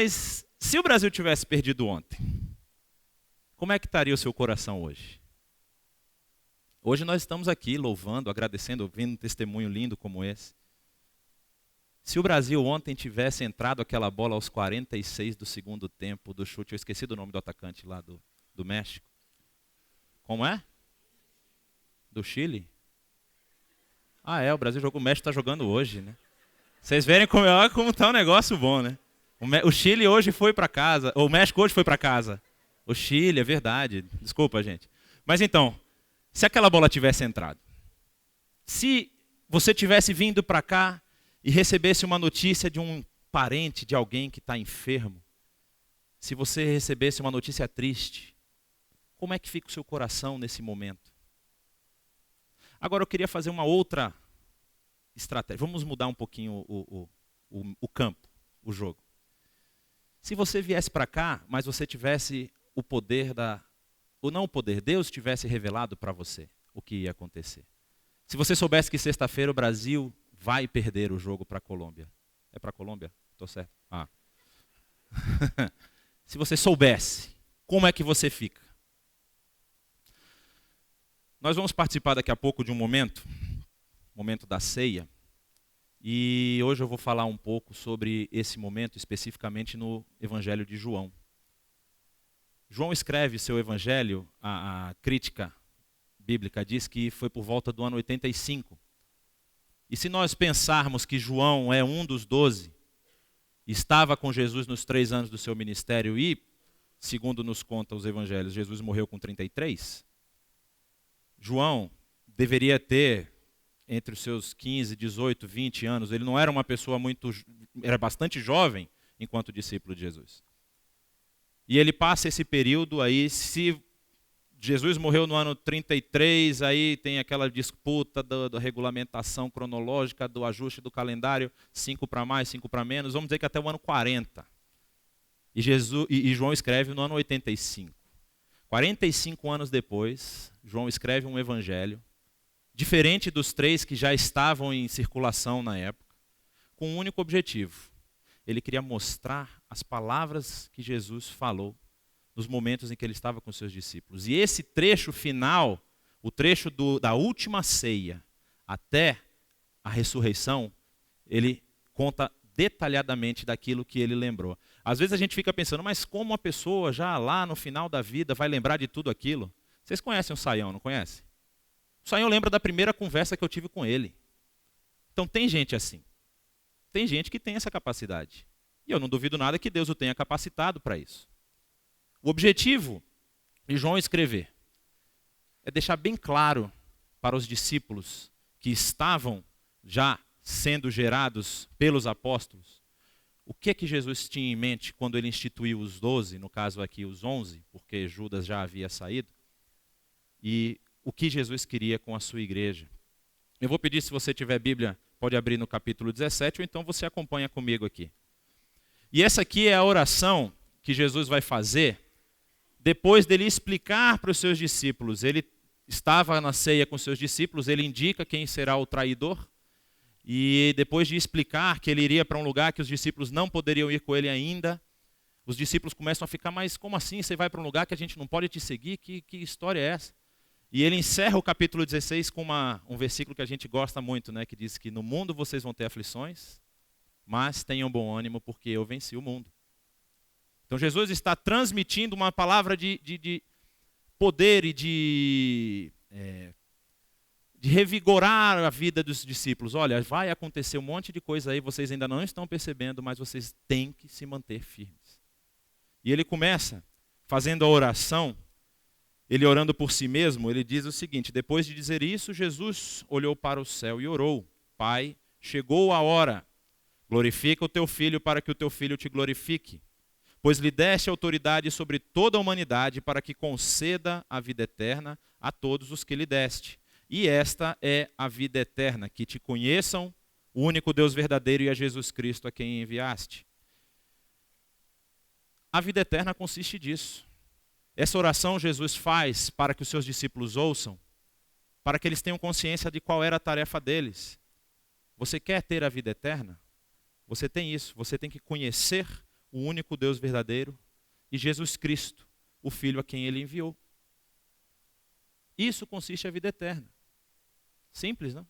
Mas se o Brasil tivesse perdido ontem, como é que estaria o seu coração hoje? Hoje nós estamos aqui louvando, agradecendo, ouvindo um testemunho lindo como esse. Se o Brasil ontem tivesse entrado aquela bola aos 46 do segundo tempo do chute, eu esqueci do nome do atacante lá do México. Como é? Do Chile? O Brasil jogou, o México está jogando hoje, né? Vocês verem como está um negócio bom, né? O Chile hoje foi para casa, ou o México hoje foi para casa. O Chile, é verdade. Desculpa, gente. Mas então, se aquela bola tivesse entrado, se você tivesse vindo para cá e recebesse uma notícia de um parente, de alguém que está enfermo, se você recebesse uma notícia triste, como é que fica o seu coração nesse momento? Agora eu queria fazer uma outra estratégia. Vamos mudar um pouquinho o campo, o jogo. Se você viesse para cá, mas você tivesse o poder ou não o poder, Deus tivesse revelado para você o que ia acontecer. Se você soubesse que sexta-feira o Brasil vai perder o jogo para a Colômbia. É para a Colômbia? Estou certo? Se você soubesse, como é que você fica? Nós vamos participar daqui a pouco de um momento da ceia. E hoje eu vou falar um pouco sobre esse momento, especificamente no Evangelho de João. João escreve seu Evangelho, a crítica bíblica diz que foi por volta do ano 85. E se nós pensarmos que João é um dos 12, estava com Jesus nos 3 anos do seu ministério e, segundo nos conta os evangelhos, Jesus morreu com 33, João deveria ter entre os seus 15, 18, 20 anos, ele não era uma pessoa era bastante jovem enquanto discípulo de Jesus. E ele passa esse período aí, se Jesus morreu no ano 33, aí tem aquela disputa da regulamentação cronológica, do ajuste do calendário, 5 para mais, 5 para menos, vamos dizer que até o ano 40. E João escreve no ano 85. 45 anos depois, João escreve um evangelho, diferente dos 3 que já estavam em circulação na época, com um único objetivo. Ele queria mostrar as palavras que Jesus falou nos momentos em que ele estava com seus discípulos. E esse trecho final, o trecho da última ceia até a ressurreição, ele conta detalhadamente daquilo que ele lembrou. Às vezes a gente fica pensando, mas como uma pessoa já lá no final da vida vai lembrar de tudo aquilo? Vocês conhecem o Saião, não conhecem? O Saião lembra da primeira conversa que eu tive com ele. Então tem gente assim. Tem gente que tem essa capacidade. E eu não duvido nada que Deus o tenha capacitado para isso. O objetivo de João escrever é deixar bem claro para os discípulos que estavam já sendo gerados pelos apóstolos o que Jesus tinha em mente quando ele instituiu os 12, no caso aqui os 11, porque Judas já havia saído, e o que Jesus queria com a sua igreja. Eu vou pedir, se você tiver Bíblia, pode abrir no capítulo 17, ou então você acompanha comigo aqui. E essa aqui é a oração que Jesus vai fazer depois dele explicar para os seus discípulos. Ele estava na ceia com seus discípulos, ele indica quem será o traidor, e depois de explicar que ele iria para um lugar que os discípulos não poderiam ir com ele ainda, os discípulos começam a ficar, mas como assim você vai para um lugar que a gente não pode te seguir? Que história é essa? E ele encerra o capítulo 16 com um versículo que a gente gosta muito, né, que diz que no mundo vocês vão ter aflições, mas tenham bom ânimo porque eu venci o mundo. Então Jesus está transmitindo uma palavra de poder e de revigorar a vida dos discípulos. Olha, vai acontecer um monte de coisa aí, vocês ainda não estão percebendo, mas vocês têm que se manter firmes. E ele começa fazendo a oração, ele orando por si mesmo, ele diz o seguinte: depois de dizer isso, Jesus olhou para o céu e orou: Pai, chegou a hora, glorifica o teu filho para que o teu filho te glorifique. Pois lhe deste autoridade sobre toda a humanidade para que conceda a vida eterna a todos os que lhe deste. E esta é a vida eterna, que te conheçam, o único Deus verdadeiro, e a Jesus Cristo a quem enviaste. A vida eterna consiste disso. Essa oração Jesus faz para que os seus discípulos ouçam, para que eles tenham consciência de qual era a tarefa deles. Você quer ter a vida eterna? Você tem isso, você tem que conhecer o único Deus verdadeiro, e Jesus Cristo, o Filho a quem ele enviou. Isso consiste a vida eterna. Simples, não?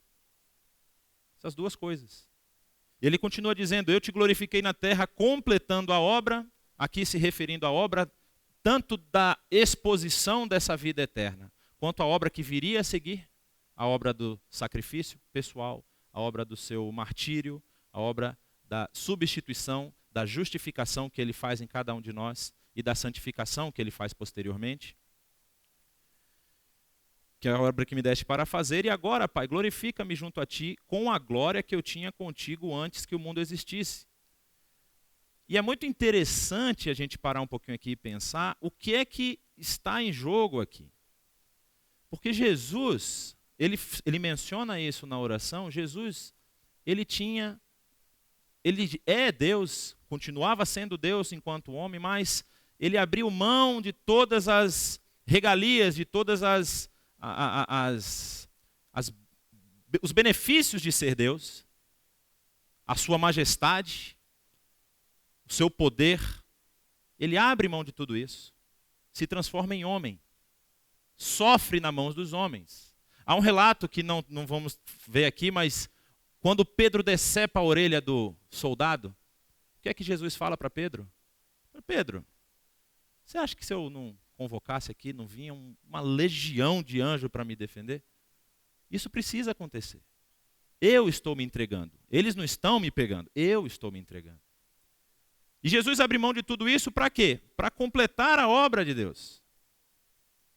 Essas duas coisas. Ele continua dizendo, eu te glorifiquei na terra completando a obra, aqui se referindo à obra tanto da exposição dessa vida eterna, quanto à obra que viria a seguir, a obra do sacrifício pessoal, a obra do seu martírio, a obra da substituição, da justificação que ele faz em cada um de nós e da santificação que ele faz posteriormente, que é a obra que me deste para fazer, e agora, Pai, glorifica-me junto a ti com a glória que eu tinha contigo antes que o mundo existisse. E é muito interessante a gente parar um pouquinho aqui e pensar o que é que está em jogo aqui. Porque Jesus, ele menciona isso na oração, Jesus, ele é Deus, continuava sendo Deus enquanto homem, mas ele abriu mão de todas as regalias, de todas os benefícios de ser Deus, a sua majestade, o seu poder. Ele abre mão de tudo isso, se transforma em homem, sofre nas mãos dos homens. Há um relato que não vamos ver aqui, mas quando Pedro decepa a orelha do soldado, o que é que Jesus fala para Pedro? Pedro, você acha que se eu não convocasse aqui, não vinha uma legião de anjos para me defender? Isso precisa acontecer. Eu estou me entregando. Eles não estão me pegando. Eu estou me entregando. E Jesus abre mão de tudo isso para quê? Para completar a obra de Deus.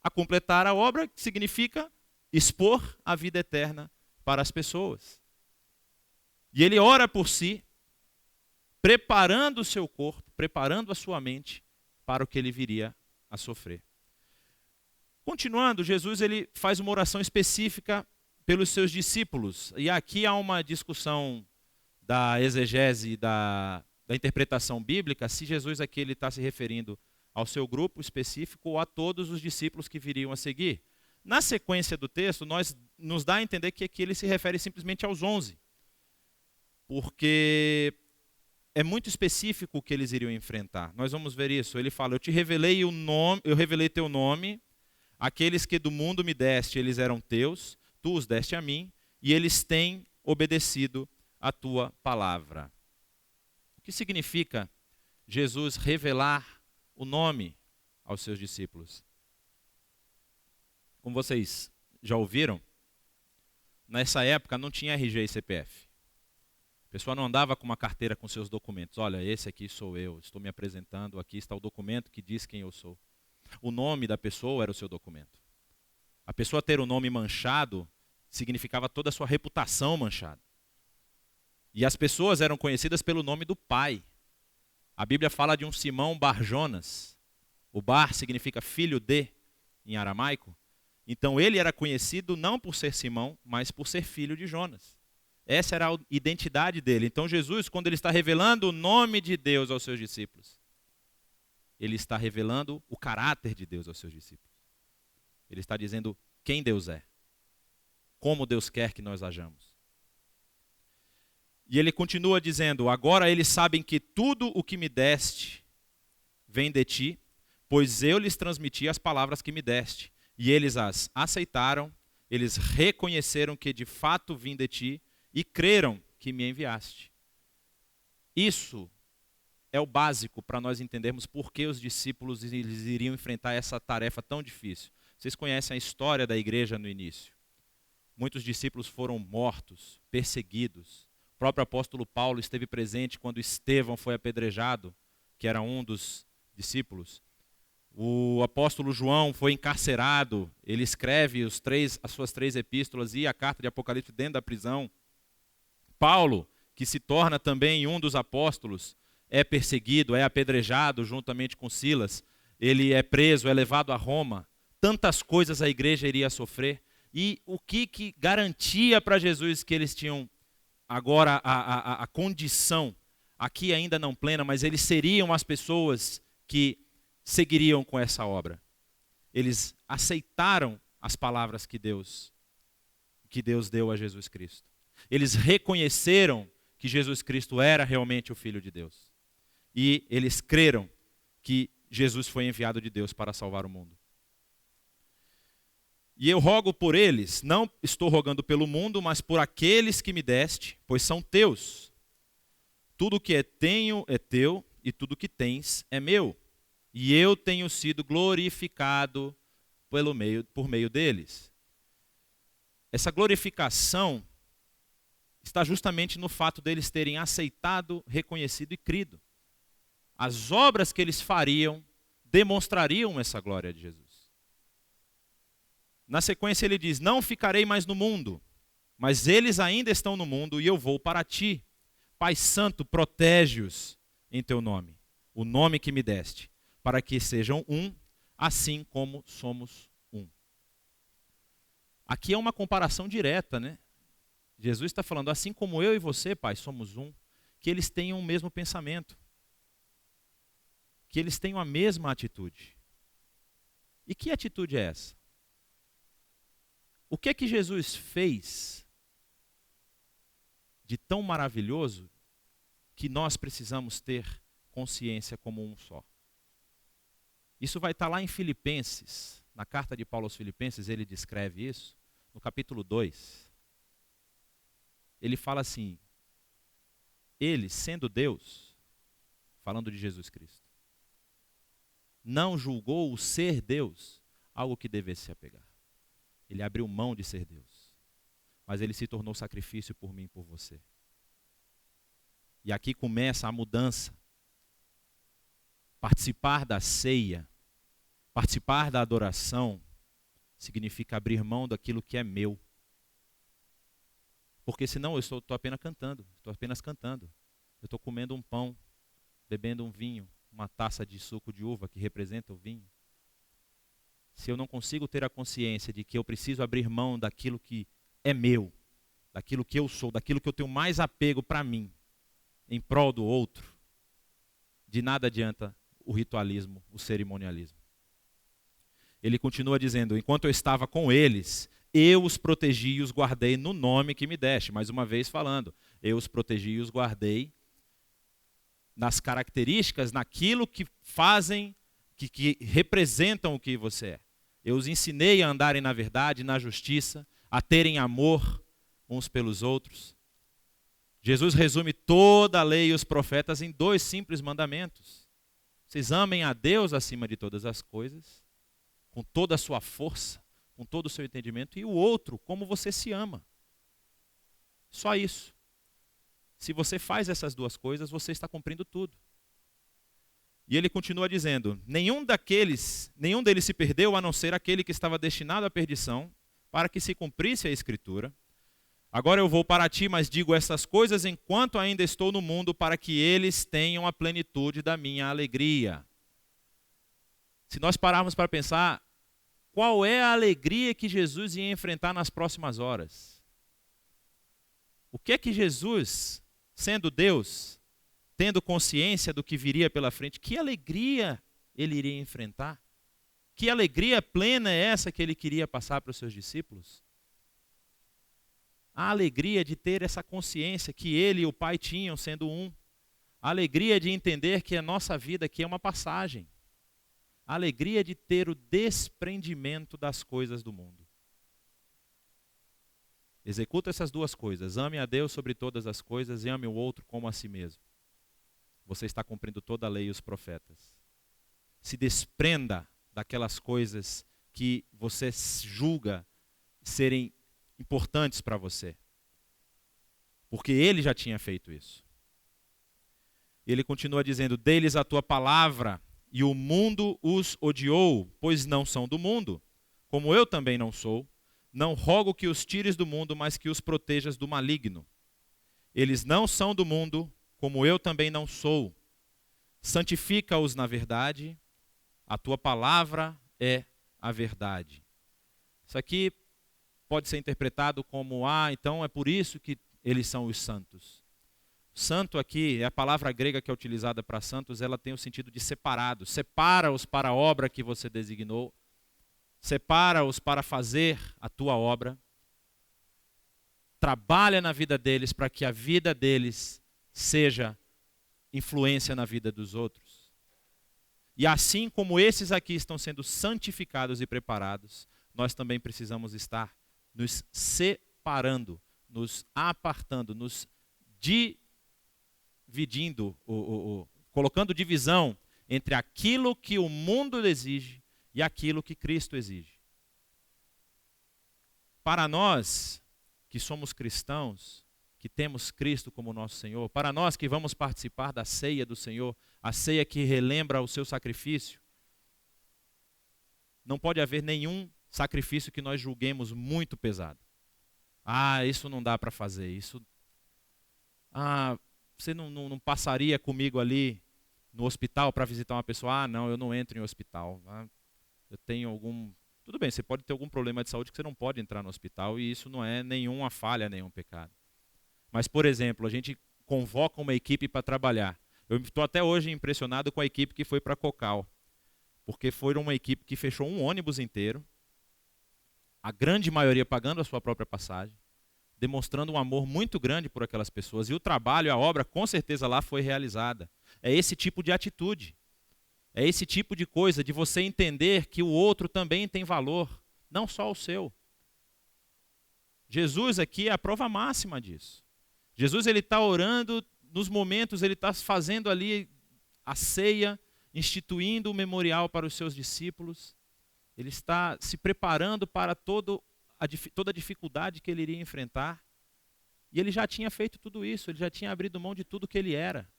A completar a obra significa expor a vida eterna para as pessoas. E ele ora por si, preparando o seu corpo, preparando a sua mente para o que ele viria a sofrer. Continuando, Jesus ele faz uma oração específica pelos seus discípulos. E aqui há uma discussão da exegese, da interpretação bíblica, se Jesus aqui ele está se referindo ao seu grupo específico ou a todos os discípulos que viriam a seguir. Na sequência do texto, nos dá a entender que aqui ele se refere simplesmente aos 11. Porque é muito específico o que eles iriam enfrentar. Nós vamos ver isso. Ele fala, eu revelei teu nome, aqueles que do mundo me deste, eles eram teus, tu os deste a mim, e eles têm obedecido a tua palavra. O que significa Jesus revelar o nome aos seus discípulos? Como vocês já ouviram, nessa época não tinha RG e CPF. A pessoa não andava com uma carteira com seus documentos. Olha, esse aqui sou eu, estou me apresentando, aqui está o documento que diz quem eu sou. O nome da pessoa era o seu documento. A pessoa ter o nome manchado significava toda a sua reputação manchada. E as pessoas eram conhecidas pelo nome do pai. A Bíblia fala de um Simão Bar-Jonas. O Bar significa filho de, em aramaico. Então ele era conhecido não por ser Simão, mas por ser filho de Jonas. Essa era a identidade dele. Então Jesus, quando ele está revelando o nome de Deus aos seus discípulos, ele está revelando o caráter de Deus aos seus discípulos. Ele está dizendo quem Deus é, como Deus quer que nós hajamos. E ele continua dizendo, agora eles sabem que tudo o que me deste vem de ti, pois eu lhes transmiti as palavras que me deste. E eles as aceitaram, eles reconheceram que de fato vim de ti, e creram que me enviaste. Isso é o básico para nós entendermos por que os discípulos eles iriam enfrentar essa tarefa tão difícil. Vocês conhecem a história da igreja no início. Muitos discípulos foram mortos, perseguidos. O próprio apóstolo Paulo esteve presente quando Estevão foi apedrejado, que era um dos discípulos. O apóstolo João foi encarcerado. Ele escreve as suas 3 epístolas e a carta de Apocalipse dentro da prisão. Paulo, que se torna também um dos apóstolos, é perseguido, é apedrejado juntamente com Silas. Ele é preso, é levado a Roma. Tantas coisas a igreja iria sofrer. E o que garantia para Jesus que eles tinham agora a condição, aqui ainda não plena, mas eles seriam as pessoas que seguiriam com essa obra? Eles aceitaram as palavras que Deus deu a Jesus Cristo. Eles reconheceram que Jesus Cristo era realmente o Filho de Deus. e eles creram que Jesus foi enviado de Deus para salvar o mundo. E eu rogo por eles, não estou rogando pelo mundo, mas por aqueles que me deste, pois são teus. Tudo que tenho é teu, e tudo que tens é meu. E eu tenho sido glorificado por meio deles. Essa glorificação está justamente no fato deles terem aceitado, reconhecido e crido. As obras que eles fariam demonstrariam essa glória de Jesus. Na sequência ele diz, não ficarei mais no mundo, mas eles ainda estão no mundo e eu vou para ti. Pai Santo, protege-os em teu nome, o nome que me deste, para que sejam um, assim como somos um. Aqui é uma comparação direta, né? Jesus está falando, assim como eu e você, Pai, somos um, que eles tenham o mesmo pensamento, que eles tenham a mesma atitude. E que atitude é essa? O que é que Jesus fez de tão maravilhoso que nós precisamos ter consciência como um só? Isso vai estar lá em Filipenses, na carta de Paulo aos Filipenses, ele descreve isso, no capítulo 2. Ele fala assim, ele, sendo Deus, falando de Jesus Cristo, não julgou o ser Deus algo que devesse se apegar. Ele abriu mão de ser Deus, mas ele se tornou sacrifício por mim e por você. E aqui começa a mudança. Participar da ceia, participar da adoração, significa abrir mão daquilo que é meu. Porque senão eu estou apenas cantando, Eu estou comendo um pão, bebendo um vinho, uma taça de suco de uva que representa o vinho. Se eu não consigo ter a consciência de que eu preciso abrir mão daquilo que é meu, daquilo que eu sou, daquilo que eu tenho mais apego para mim, em prol do outro, de nada adianta o ritualismo, o cerimonialismo. Ele continua dizendo, enquanto eu estava com eles, eu os protegi e os guardei no nome que me deste. Mais uma vez falando, eu os protegi e os guardei nas características, naquilo que fazem, que representam o que você é. Eu os ensinei a andarem na verdade, na justiça, a terem amor uns pelos outros. Jesus resume toda a lei e os profetas em 2 simples mandamentos. Vocês amem a Deus acima de todas as coisas, com toda a sua força, com todo o seu entendimento, e o outro, como você se ama. Só isso. Se você faz essas 2 coisas, você está cumprindo tudo. E ele continua dizendo, nenhum deles se perdeu, a não ser aquele que estava destinado à perdição, para que se cumprisse a Escritura. Agora eu vou para ti, mas digo essas coisas enquanto ainda estou no mundo, para que eles tenham a plenitude da minha alegria. Se nós pararmos para pensar, qual é a alegria que Jesus ia enfrentar nas próximas horas? O que é que Jesus, sendo Deus, tendo consciência do que viria pela frente, que alegria ele iria enfrentar? Que alegria plena é essa que ele queria passar para os seus discípulos? A alegria de ter essa consciência que ele e o Pai tinham sendo um. A alegria de entender que a nossa vida aqui é uma passagem. A alegria de ter o desprendimento das coisas do mundo. Executa essas 2 coisas. Ame a Deus sobre todas as coisas e ame o outro como a si mesmo. Você está cumprindo toda a lei e os profetas. Se desprenda daquelas coisas que você julga serem importantes para você. Porque ele já tinha feito isso. Ele continua dizendo, dê-lhes a tua palavra, e o mundo os odiou, pois não são do mundo, como eu também não sou. Não rogo que os tires do mundo, mas que os protejas do maligno. Eles não são do mundo, como eu também não sou. Santifica-os na verdade, a tua palavra é a verdade. Isso aqui pode ser interpretado como, então é por isso que eles são os santos. Santo aqui, é a palavra grega que é utilizada para santos, ela tem o sentido de separado. Separa-os para a obra que você designou. Separa-os para fazer a tua obra. Trabalha na vida deles para que a vida deles seja influência na vida dos outros. E assim como esses aqui estão sendo santificados e preparados, nós também precisamos estar nos separando, nos apartando, nos dividindo, colocando divisão entre aquilo que o mundo exige e aquilo que Cristo exige. Para nós que somos cristãos, que temos Cristo como nosso Senhor, para nós que vamos participar da ceia do Senhor, a ceia que relembra o seu sacrifício, não pode haver nenhum sacrifício que nós julguemos muito pesado. Isso não dá para fazer, isso... você não passaria comigo ali no hospital para visitar uma pessoa? Não, eu não entro em hospital. Eu tenho algum... Tudo bem, você pode ter algum problema de saúde que você não pode entrar no hospital e isso não é nenhuma falha, nenhum pecado. Mas, por exemplo, a gente convoca uma equipe para trabalhar. Eu estou até hoje impressionado com a equipe que foi para Cocal, porque foi uma equipe que fechou um ônibus inteiro, a grande maioria pagando a sua própria passagem, demonstrando um amor muito grande por aquelas pessoas. E o trabalho, a obra, com certeza lá foi realizada. É esse tipo de atitude. É esse tipo de coisa, de você entender que o outro também tem valor, não só o seu. Jesus aqui é a prova máxima disso. Jesus ele está orando nos momentos, ele está fazendo ali a ceia, instituindo o memorial para os seus discípulos. Ele está se preparando para toda a dificuldade que ele iria enfrentar. E ele já tinha feito tudo isso, ele já tinha abrido mão de tudo que ele era.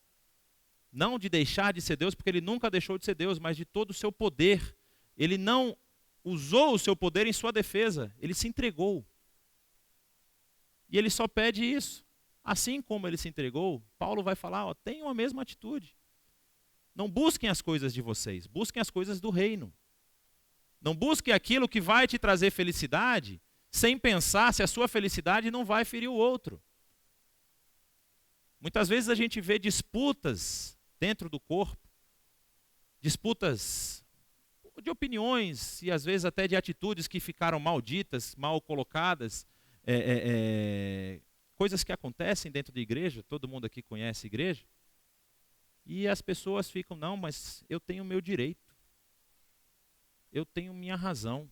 Não de deixar de ser Deus, porque ele nunca deixou de ser Deus, mas de todo o seu poder. Ele não usou o seu poder em sua defesa, ele se entregou. E ele só pede isso. Assim como ele se entregou, Paulo vai falar, tenham a mesma atitude. Não busquem as coisas de vocês, busquem as coisas do reino. Não busquem aquilo que vai te trazer felicidade, sem pensar se a sua felicidade não vai ferir o outro. Muitas vezes a gente vê disputas dentro do corpo, disputas de opiniões e às vezes até de atitudes que ficaram malditas, mal colocadas, coisas que acontecem dentro da igreja, todo mundo aqui conhece a igreja, e as pessoas ficam, não, mas eu tenho o meu direito, eu tenho minha razão,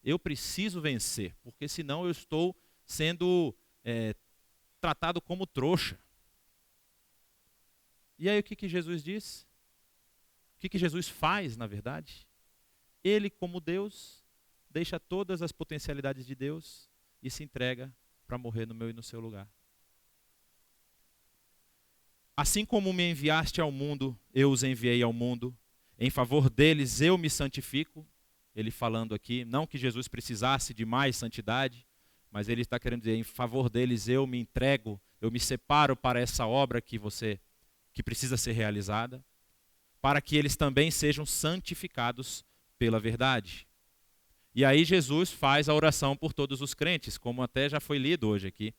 eu preciso vencer, porque senão eu estou sendo tratado como trouxa. E aí o que Jesus diz? O que Jesus faz, na verdade? Ele, como Deus, deixa todas as potencialidades de Deus e se entrega para morrer no meu e no seu lugar. Assim como me enviaste ao mundo, eu os enviei ao mundo. Em favor deles eu me santifico. Ele falando aqui, não que Jesus precisasse de mais santidade, mas ele está querendo dizer, em favor deles eu me entrego, eu me separo para essa obra que precisa ser realizada, para que eles também sejam santificados pela verdade. E aí Jesus faz a oração por todos os crentes, como até já foi lido hoje aqui.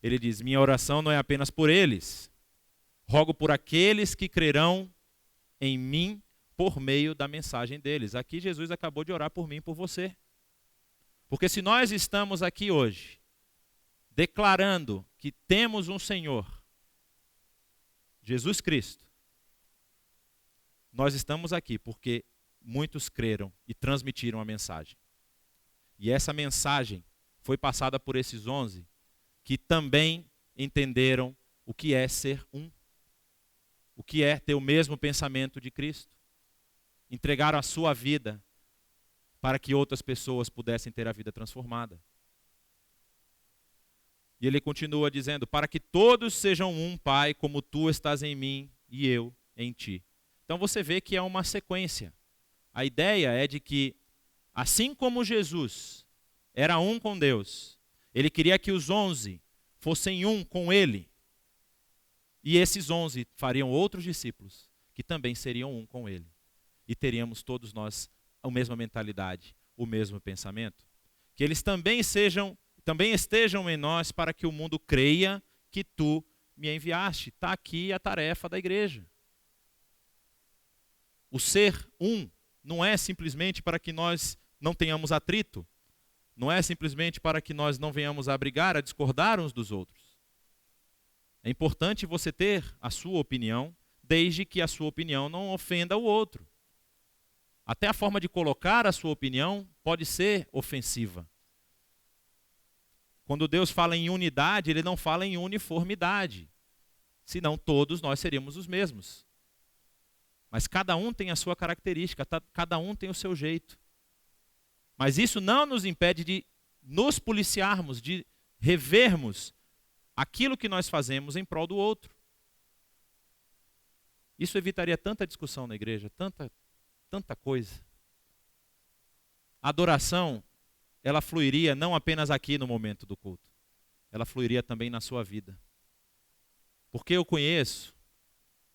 Ele diz, minha oração não é apenas por eles, rogo por aqueles que crerão em mim por meio da mensagem deles. Aqui Jesus acabou de orar por mim e por você. Porque se nós estamos aqui hoje, declarando que temos um Senhor, Jesus Cristo, nós estamos aqui porque muitos creram e transmitiram a mensagem. E essa mensagem foi passada por esses 11 que também entenderam o que é ser um. O que é ter o mesmo pensamento de Cristo. Entregaram a sua vida para que outras pessoas pudessem ter a vida transformada. E ele continua dizendo, para que todos sejam um, Pai, como tu estás em mim e eu em ti. Então você vê que é uma sequência. A ideia é de que, assim como Jesus era um com Deus, ele queria que os 11 fossem um com ele. E esses 11 fariam outros discípulos, que também seriam um com ele. E teríamos todos nós a mesma mentalidade, o mesmo pensamento. Que eles também estejam em nós para que o mundo creia que tu me enviaste. Está aqui a tarefa da igreja. O ser um não é simplesmente para que nós não tenhamos atrito. Não é simplesmente para que nós não venhamos a brigar, a discordar uns dos outros. É importante você ter a sua opinião, desde que a sua opinião não ofenda o outro. Até a forma de colocar a sua opinião pode ser ofensiva. Quando Deus fala em unidade, ele não fala em uniformidade. Senão todos nós seríamos os mesmos. Mas cada um tem a sua característica, cada um tem o seu jeito. Mas isso não nos impede de nos policiarmos, de revermos aquilo que nós fazemos em prol do outro. Isso evitaria tanta discussão na igreja, tanta coisa. A adoração, ela fluiria não apenas aqui no momento do culto, ela fluiria também na sua vida. Porque eu conheço,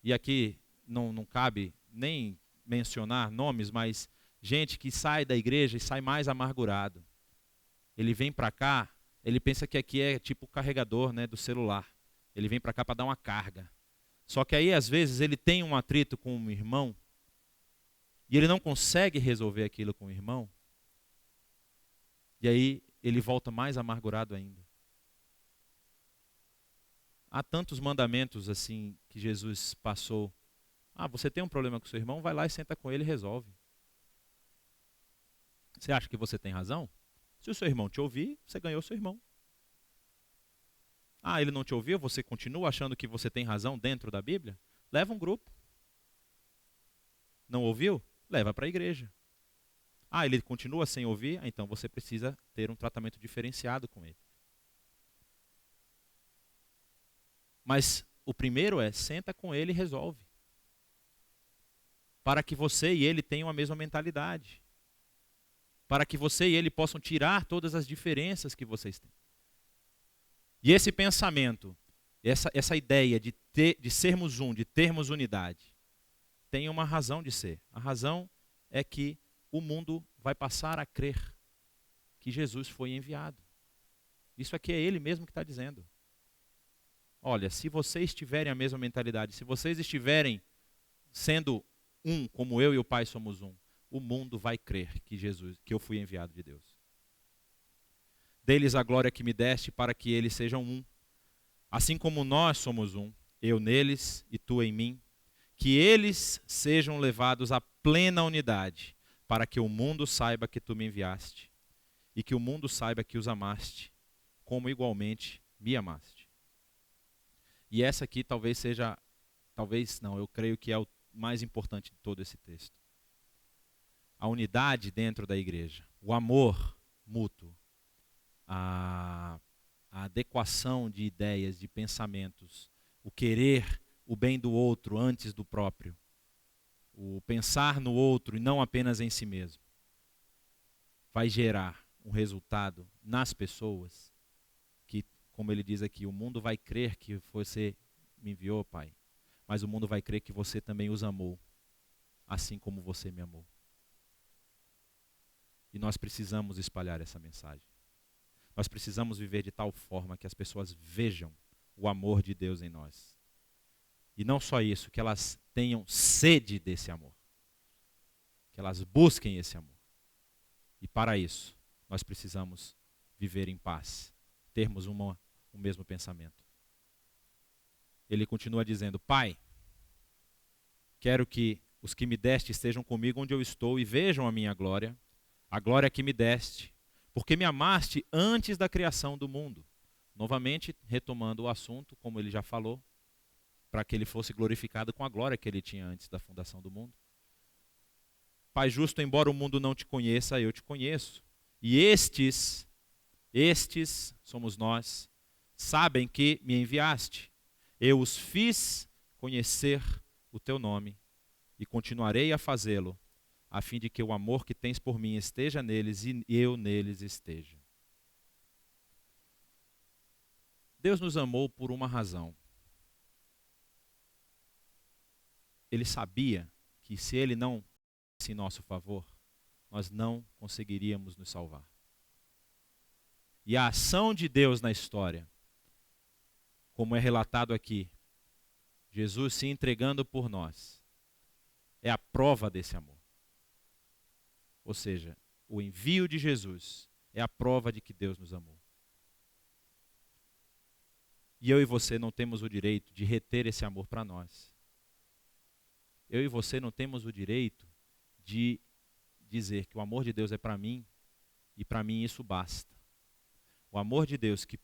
e aqui não cabe nem mencionar nomes, mas gente que sai da igreja e sai mais amargurado. Ele vem para cá, ele pensa que aqui é tipo o carregador, né, do celular. Ele vem para cá para dar uma carga. Só que aí, às vezes, ele tem um atrito com um irmão, e ele não consegue resolver aquilo com o irmão, e aí ele volta mais amargurado ainda. Há tantos mandamentos assim que Jesus passou. Você tem um problema com seu irmão, vai lá e senta com ele e resolve. Você acha que você tem razão? Se o seu irmão te ouvir, você ganhou seu irmão. Ele não te ouviu, você continua achando que você tem razão dentro da Bíblia? Leva um grupo. Não ouviu? Leva para a igreja. Ele continua sem ouvir? Então você precisa ter um tratamento diferenciado com ele. Mas o primeiro senta com ele e resolve. Para que você e ele tenham a mesma mentalidade. Para que você e ele possam tirar todas as diferenças que vocês têm. E esse pensamento, essa ideia de sermos um, de termos unidade, tem uma razão de ser. A razão é que o mundo vai passar a crer que Jesus foi enviado. Isso aqui é ele mesmo que está dizendo. Olha, se vocês tiverem a mesma mentalidade, se vocês estiverem sendo um, como eu e o Pai somos um, o mundo vai crer que eu fui enviado de Deus. Dê-lhes a glória que me deste para que eles sejam um. Assim como nós somos um, eu neles e tu em mim, que eles sejam levados à plena unidade, para que o mundo saiba que tu me enviaste e que o mundo saiba que os amaste, como igualmente me amaste. E essa aqui eu creio que é o mais importante de todo esse texto. A unidade dentro da igreja, o amor mútuo, a adequação de ideias, de pensamentos, o querer o bem do outro antes do próprio, o pensar no outro e não apenas em si mesmo, vai gerar um resultado nas pessoas que, como ele diz aqui, o mundo vai crer que você me enviou, Pai, mas o mundo vai crer que você também os amou, assim como você me amou. E nós precisamos espalhar essa mensagem. Nós precisamos viver de tal forma que as pessoas vejam o amor de Deus em nós. E não só isso, que elas tenham sede desse amor. Que elas busquem esse amor. E para isso, nós precisamos viver em paz. Termos o mesmo pensamento. Ele continua dizendo, Pai, quero que os que me deste estejam comigo onde eu estou e vejam a minha glória, a glória que me deste, porque me amaste antes da criação do mundo. Novamente, retomando o assunto, como ele já falou, para que ele fosse glorificado com a glória que ele tinha antes da fundação do mundo. Pai justo, embora o mundo não te conheça, eu te conheço. E estes somos nós, sabem que me enviaste. Eu os fiz conhecer o teu nome e continuarei a fazê-lo, a fim de que o amor que tens por mim esteja neles e eu neles esteja. Deus nos amou por uma razão. Ele sabia que se ele não fosse em nosso favor, nós não conseguiríamos nos salvar. E a ação de Deus na história, como é relatado aqui, Jesus se entregando por nós, é a prova desse amor. Ou seja, o envio de Jesus é a prova de que Deus nos amou. E eu e você não temos o direito de reter esse amor para nós. eu e você não temos o direito de dizer que o amor de Deus é para mim e para mim isso basta. O amor de Deus que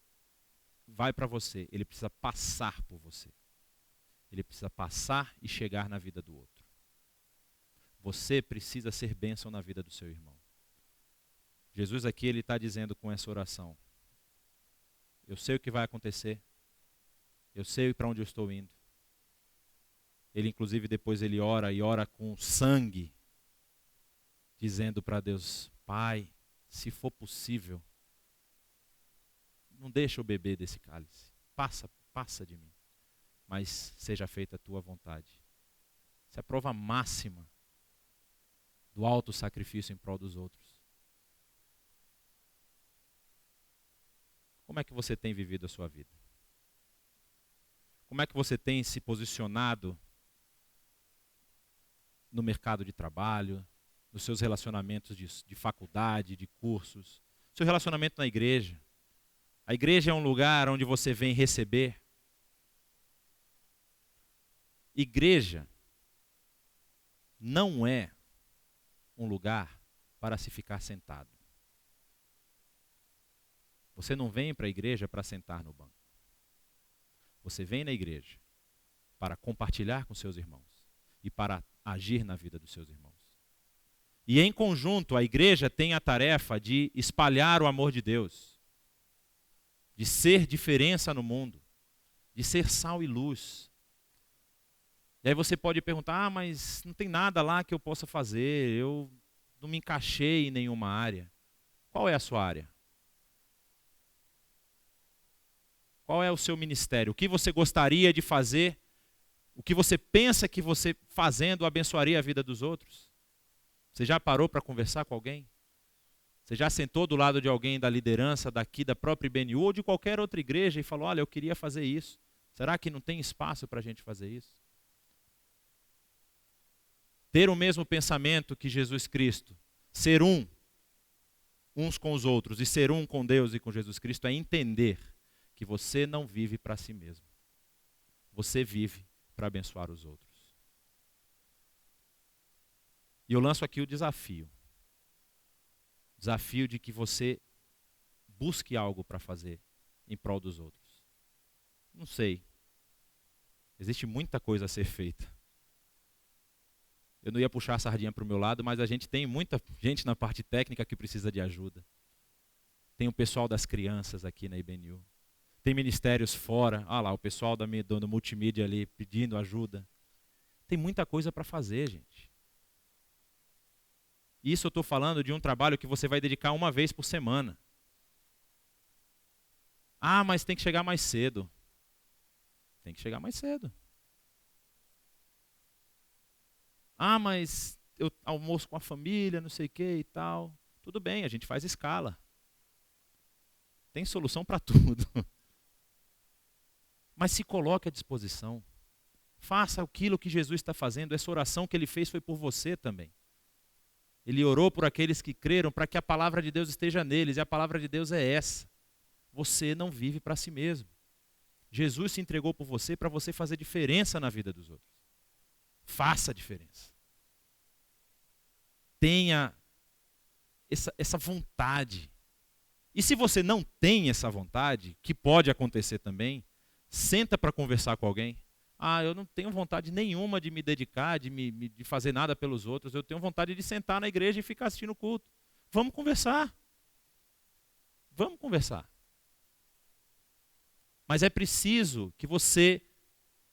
vai para você, ele precisa passar por você. Ele precisa passar e chegar na vida do outro. Você precisa ser bênção na vida do seu irmão. Jesus aqui, ele está dizendo com essa oração: eu sei o que vai acontecer, eu sei para onde eu estou indo. Ele inclusive depois ele ora e ora com sangue, dizendo para Deus: Pai, se for possível, não deixa eu beber desse cálice, passa de mim, mas seja feita a tua vontade. Essa é a prova máxima do alto sacrifício em prol dos outros. Como é que você tem vivido a sua vida? Como é que você tem se posicionado no mercado de trabalho, nos seus relacionamentos de faculdade, de cursos, seu relacionamento na igreja? A igreja é um lugar onde você vem receber. Igreja não é um lugar para se ficar sentado. Você não vem para a igreja para sentar no banco. Você vem na igreja para compartilhar com seus irmãos e para agir na vida dos seus irmãos. E em conjunto, a igreja tem a tarefa de espalhar o amor de Deus, de ser diferença no mundo, de ser sal e luz. E aí você pode perguntar: mas não tem nada lá que eu possa fazer, eu não me encaixei em nenhuma área. Qual é a sua área? Qual é o seu ministério? O que você gostaria de fazer? O que você pensa que você fazendo abençoaria a vida dos outros? Você já parou para conversar com alguém? Você já sentou do lado de alguém da liderança daqui, da própria IBNU ou de qualquer outra igreja e falou: olha, eu queria fazer isso. Será que não tem espaço para a gente fazer isso? Ter o mesmo pensamento que Jesus Cristo, ser uns com os outros e ser um com Deus e com Jesus Cristo, é entender que você não vive para si mesmo. Você vive para abençoar os outros. E eu lanço aqui o desafio. Desafio de que você busque algo para fazer em prol dos outros. Não sei. Existe muita coisa a ser feita. Eu não ia puxar a sardinha para o meu lado, mas a gente tem muita gente na parte técnica que precisa de ajuda. Tem o pessoal das crianças aqui na IBNU. Tem ministérios fora. Ah lá, o pessoal do multimídia ali pedindo ajuda. Tem muita coisa para fazer, gente. Isso eu estou falando de um trabalho que você vai dedicar uma vez por semana. Ah, mas tem que chegar mais cedo. Tem que chegar mais cedo. Ah, mas eu almoço com a família, não sei o que e tal. Tudo bem, a gente faz escala. Tem solução para tudo. Mas se coloque à disposição. Faça aquilo que Jesus está fazendo. Essa oração que ele fez foi por você também. Ele orou por aqueles que creram para que a palavra de Deus esteja neles. E a palavra de Deus é essa. Você não vive para si mesmo. Jesus se entregou por você para você fazer diferença na vida dos outros. Faça a diferença. Tenha essa vontade. E se você não tem essa vontade, que pode acontecer também, senta para conversar com alguém. Ah, eu não tenho vontade nenhuma de me dedicar, de fazer nada pelos outros. Eu tenho vontade de sentar na igreja e ficar assistindo o culto. Vamos conversar. Vamos conversar. Mas é preciso que você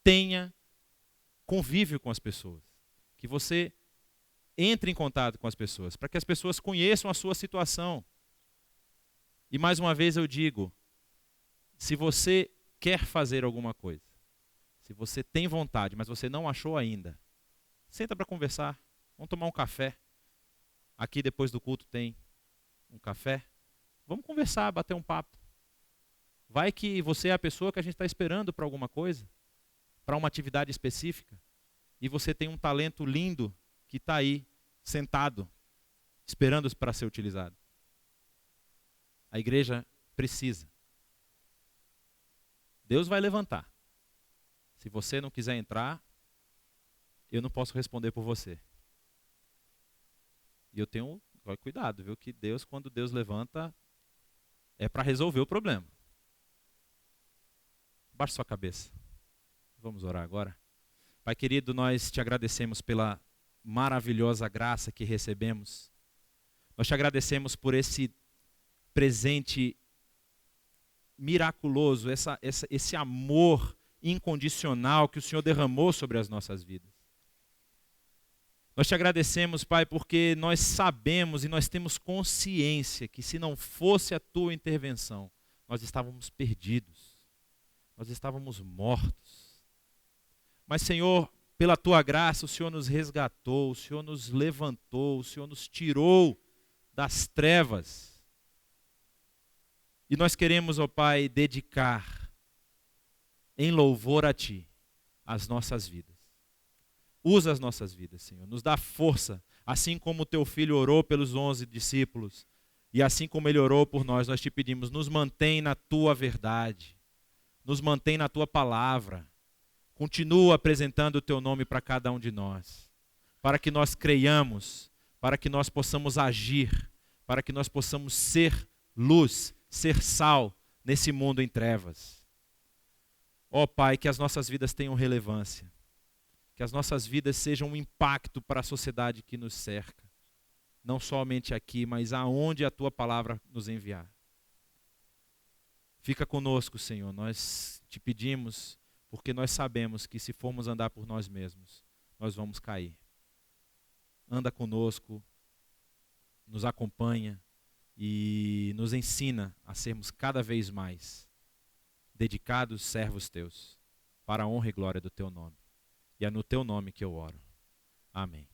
tenha convívio com as pessoas. Que você entre em contato com as pessoas, para que as pessoas conheçam a sua situação. E mais uma vez eu digo, se você quer fazer alguma coisa, se você tem vontade, mas você não achou ainda, senta para conversar, vamos tomar um café. Aqui depois do culto tem um café. Vamos conversar, bater um papo. Vai que você é a pessoa que a gente está esperando para alguma coisa, para uma atividade específica, e você tem um talento lindo que está aí, sentado, esperando para ser utilizado. A igreja precisa. Deus vai levantar. Se você não quiser entrar, eu não posso responder por você. E eu tenho, cuidado, viu? Que Deus, quando Deus levanta, é para resolver o problema. Baixe sua cabeça. Vamos orar agora. Pai querido, nós te agradecemos pela maravilhosa graça que recebemos. Nós te agradecemos por esse presente miraculoso, esse amor incondicional que o Senhor derramou sobre as nossas vidas. Nós te agradecemos, Pai, porque nós sabemos e nós temos consciência que se não fosse a tua intervenção, nós estávamos perdidos, nós estávamos mortos. Mas, Senhor, pela tua graça, o Senhor nos resgatou, o Senhor nos levantou, o Senhor nos tirou das trevas. E nós queremos, ó Pai, dedicar em louvor a Ti as nossas vidas. Usa as nossas vidas, Senhor. Nos dá força, assim como o Teu Filho orou pelos 11 discípulos, e assim como Ele orou por nós, nós te pedimos, nos mantém na Tua verdade, nos mantém na Tua palavra, continua apresentando o Teu nome para cada um de nós, para que nós creiamos, para que nós possamos agir, para que nós possamos ser luz, ser sal nesse mundo em trevas. Ó Pai, que as nossas vidas tenham relevância, que as nossas vidas sejam um impacto para a sociedade que nos cerca, não somente aqui, mas aonde a Tua palavra nos enviar. Fica conosco, Senhor, nós te pedimos, porque nós sabemos que se formos andar por nós mesmos, nós vamos cair. Anda conosco, nos acompanha e nos ensina a sermos cada vez mais dedicados servos Teus, para a honra e glória do Teu nome. E é no Teu nome que eu oro. Amém.